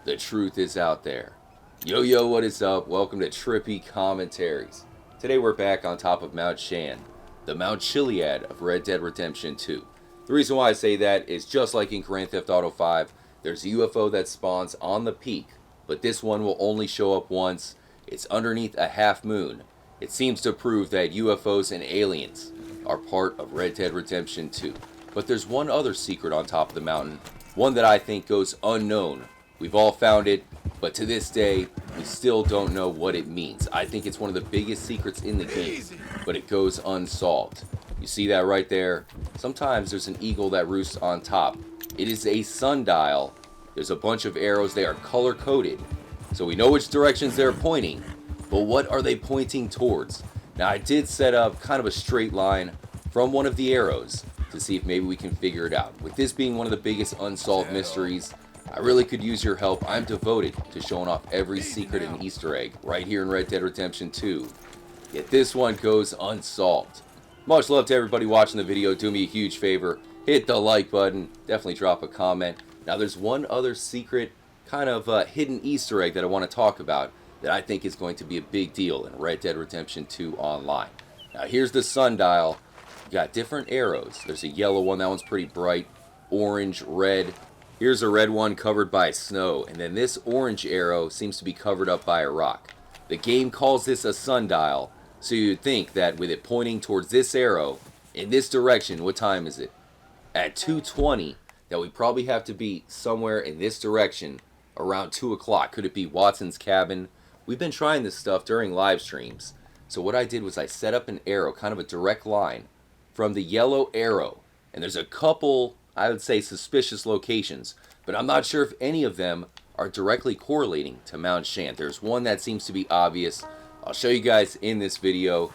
The truth is out there. Yo, what is up? Welcome to Trippy Commentaries. Today we're back on top of Mount Shann, the Mount Chiliad of Red Dead Redemption 2. The reason why I say that is just like in Grand Theft Auto 5, there's a UFO that spawns on the peak, but this one will only show up once. It's underneath a half moon. It seems to prove that UFOs and aliens are part of Red Dead Redemption 2. But there's one other secret on top of the mountain, one that I think goes unknown. We've all found it, but to this day, we still don't know what it means. I think it's one of the biggest secrets in the game, but it goes unsolved. You see that right there? Sometimes there's an eagle that roosts on top. It is a sundial. There's a bunch of arrows. They are color-coded, so we know which directions they're pointing, but what are they pointing towards? Now, I did set up kind of a straight line from one of the arrows to see if maybe we can figure it out. With this being one of the biggest unsolved mysteries, I really could use your help. I'm devoted to showing off every secret and Easter egg right here in Red Dead Redemption 2. Yet this one goes unsolved. Much love to everybody watching the video. Do me a huge favor. Hit the like button. Definitely drop a comment. Now there's one other secret kind of hidden Easter egg that I want to talk about that I think is going to be a big deal in Red Dead Redemption 2 Online. Now here's the sundial. You got different arrows. There's a yellow one. That one's pretty bright. Orange, red. Here's a red one covered by snow, and then this orange arrow seems to be covered up by a rock. The game calls this a sundial, so you'd think that with it pointing towards this arrow, in this direction, what time is it? At 2:20, that we probably have to be somewhere in this direction around 2 o'clock. Could it be Watson's cabin? We've been trying this stuff during live streams. So what I did was I set up an arrow, kind of a direct line, from the yellow arrow, and there's a couple, I would say, suspicious locations, but I'm not sure if any of them are directly correlating to Mount Shann. There's one that seems to be obvious. I'll show you guys in this video.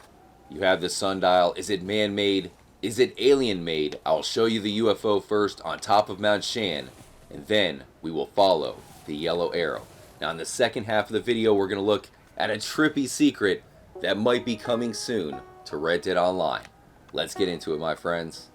You have the sundial. Is it man-made? Is it alien-made? I'll show you the UFO first on top of Mount Shann, and then we will follow the yellow arrow. Now in the second half of the video, we're going to look at a trippy secret that might be coming soon to Red Dead Online. Let's get into it, my friends.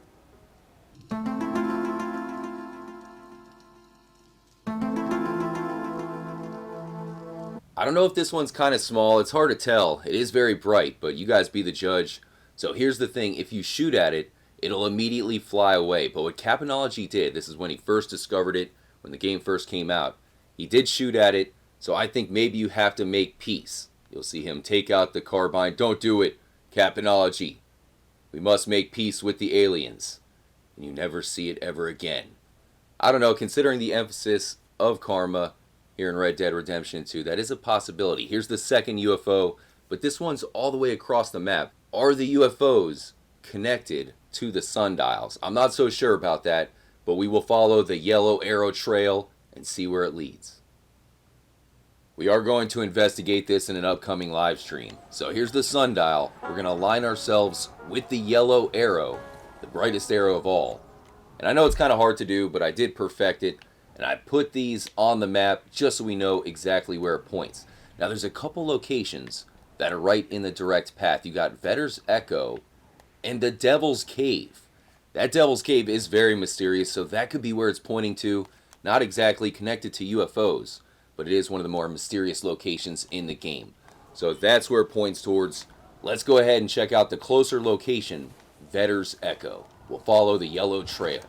I don't know if this one's kind of small. It's hard to tell. It is very bright, but you guys be the judge. So here's the thing. If you shoot at it, it'll immediately fly away. But what Capinology did, this is when he first discovered it, when the game first came out, he did shoot at it. So I think maybe you have to make peace. You'll see him take out the carbine. Don't do it, Capinology. We must make peace with the aliens. And you never see it ever again. I don't know, considering the emphasis of karma here in Red Dead Redemption 2, that is a possibility. Here's the second UFO, but this one's all the way across the map. Are the UFOs connected to the sundials? I'm not so sure about that, but we will follow the yellow arrow trail and see where it leads. We are going to investigate this in an upcoming live stream. So here's the sundial. We're going to align ourselves with the yellow arrow, the brightest arrow of all. And I know it's kind of hard to do, but I did perfect it. And I put these on the map just so we know exactly where it points. Now there's a couple locations that are right in the direct path. You got Vetter's Echo and the Devil's Cave. That Devil's Cave is very mysterious, so that could be where it's pointing to. Not exactly connected to UFOs, but it is one of the more mysterious locations in the game. So if that's where it points towards, let's go ahead and check out the closer location, Vetter's Echo. We'll follow the yellow trail.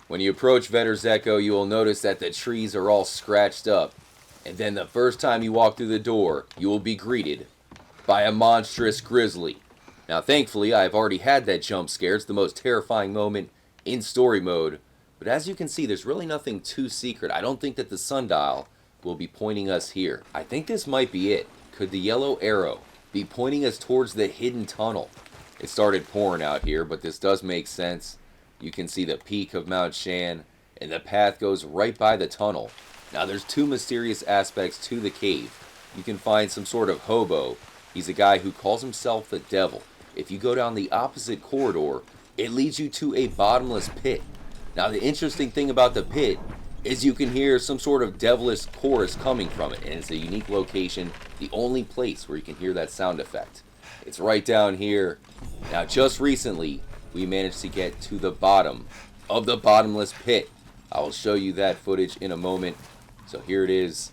When you approach Vetter's Echo, you will notice that the trees are all scratched up. And then the first time you walk through the door, you will be greeted by a monstrous grizzly. Now thankfully, I've already had that jump scare. It's the most terrifying moment in story mode. But as you can see, there's really nothing too secret. I don't think that the sundial will be pointing us here. I think this might be it. Could the yellow arrow be pointing us towards the hidden tunnel? It started pouring out here, but this does make sense. You can see the peak of Mount Shann, and the path goes right by the tunnel. Now there's two mysterious aspects to the cave. You can find some sort of hobo. He's a guy who calls himself the devil. If you go down the opposite corridor, it leads you to a bottomless pit. Now the interesting thing about the pit is you can hear some sort of devilish chorus coming from it, and it's a unique location, the only place where you can hear that sound effect. It's right down here. Now just recently, we managed to get to the bottom of the bottomless pit. I will show you that footage in a moment. So here it is.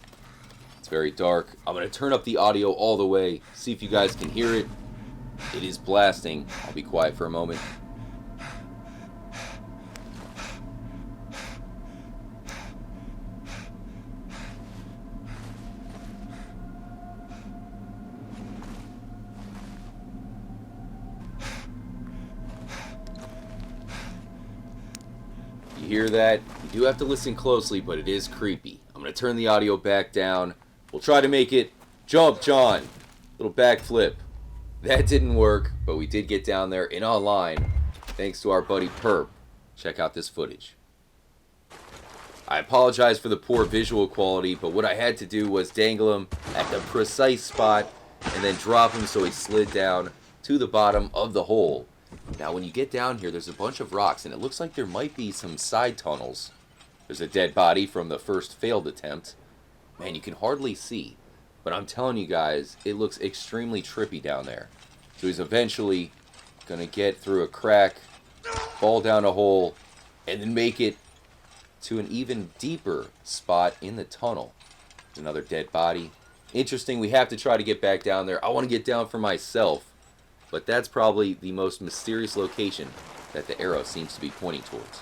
It's very dark. I'm going to turn up the audio all the way, see if you guys can hear it. It is blasting. I'll be quiet for a moment. You hear that? You do have to listen closely, but it is creepy. I'm going to turn the audio back down. We'll try to make it jump, John. Little backflip. That didn't work, but we did get down there in online, thanks to our buddy Perp. Check out this footage. I apologize for the poor visual quality, but what I had to do was dangle him at the precise spot and then drop him so he slid down to the bottom of the hole. Now when you get down here, there's a bunch of rocks, and it looks like there might be some side tunnels. There's a dead body from the first failed attempt. Man, you can hardly see. But I'm telling you guys, it looks extremely trippy down there. So he's eventually going to get through a crack, fall down a hole, and then make it to an even deeper spot in the tunnel. There's another dead body. Interesting, we have to try to get back down there. I want to get down for myself. But that's probably the most mysterious location that the arrow seems to be pointing towards.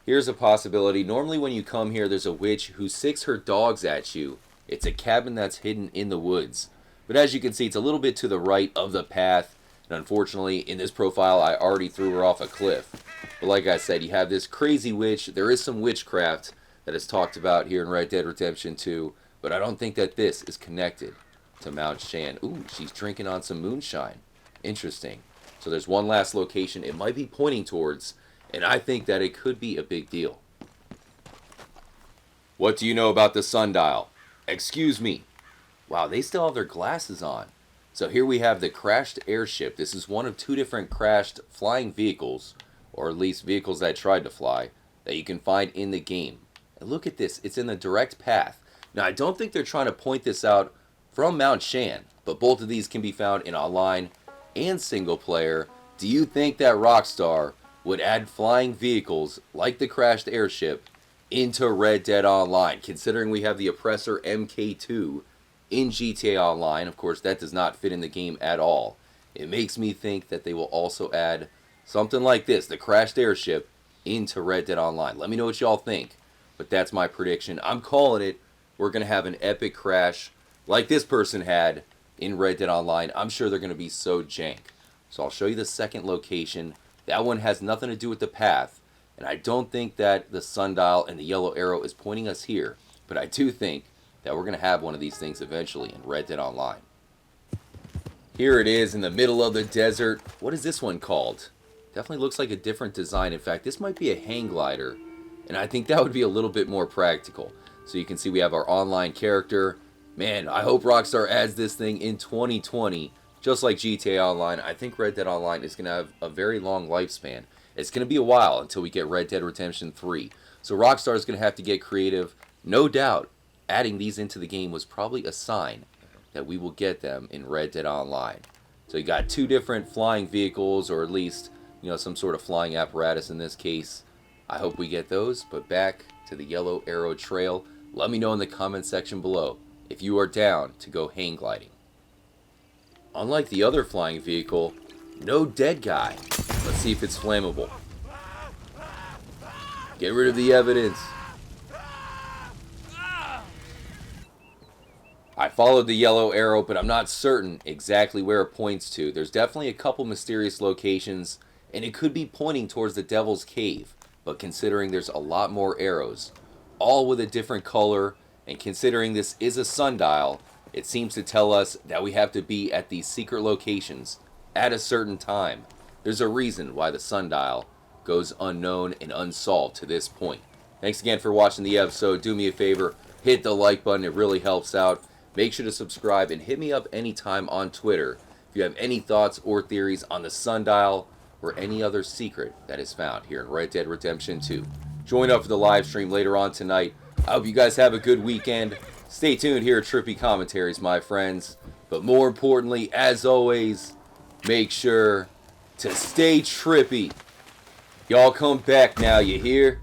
Here's a possibility. Normally when you come here, there's a witch who sicks her dogs at you. It's a cabin that's hidden in the woods. But as you can see, it's a little bit to the right of the path. And unfortunately, in this profile, I already threw her off a cliff. But like I said, you have this crazy witch. There is some witchcraft that is talked about here in Red Dead Redemption 2. But I don't think that this is connected to Mount Shann. Ooh, she's drinking on some moonshine. Interesting. So there's one last location it might be pointing towards. And I think that it could be a big deal. What do you know about the Sundial? Excuse me. Wow, they still have their glasses on. So here we have the crashed airship. This is one of two different crashed flying vehicles, or at least vehicles that tried to fly, that you can find in the game. And look at this. It's in the direct path. Now, I don't think they're trying to point this out from Mount Shann, but both of these can be found in online and single player. Do you think that Rockstar would add flying vehicles like the crashed airship into Red Dead Online, considering we have the Oppressor MK2 in GTA Online? Of course, that does not fit in the game at all. It makes me think that they will also add something like this, the crashed airship, into Red Dead Online. Let me know what y'all think, but that's my prediction. I'm calling it. We're going to have an epic crash like this person had in Red Dead Online. I'm sure they're going to be so jank. So I'll show you the second location. That one has nothing to do with the path, and I don't think that the sundial and the yellow arrow is pointing us here, but I do think that we're going to have one of these things eventually in Red Dead Online. Here it is in the middle of the desert. What is this one called? Definitely looks like a different design. In fact, this might be a hang glider, and I think that would be a little bit more practical. So you can see we have our online character. Man, I hope Rockstar adds this thing in 2020. Just like GTA Online, I think Red Dead Online is going to have a very long lifespan. It's going to be a while until we get Red Dead Redemption 3. So Rockstar is going to have to get creative. No doubt, adding these into the game was probably a sign that we will get them in Red Dead Online. So you got two different flying vehicles, or at least, some sort of flying apparatus in this case. I hope we get those, but back to the Yellow Arrow Trail. Let me know in the comment section below if you are down to go hang gliding. Unlike the other flying vehicle, no dead guy. Let's see if it's flammable. Get rid of the evidence. I followed the yellow arrow, but I'm not certain exactly where it points to. There's definitely a couple mysterious locations, and it could be pointing towards the Devil's Cave. But considering there's a lot more arrows, all with a different color, and considering this is a sundial, it seems to tell us that we have to be at these secret locations at a certain time. There's a reason why the sundial goes unknown and unsolved to this point. Thanks again for watching the episode. Do me a favor, hit the like button. It really helps out. Make sure to subscribe and hit me up anytime on Twitter if you have any thoughts or theories on the sundial or any other secret that is found here in Red Dead Redemption 2. Join up for the live stream later on tonight. I hope you guys have a good weekend. Stay tuned here at Trippy Commentaries, my friends. But more importantly, as always, make sure to stay trippy. Y'all come back now, you hear?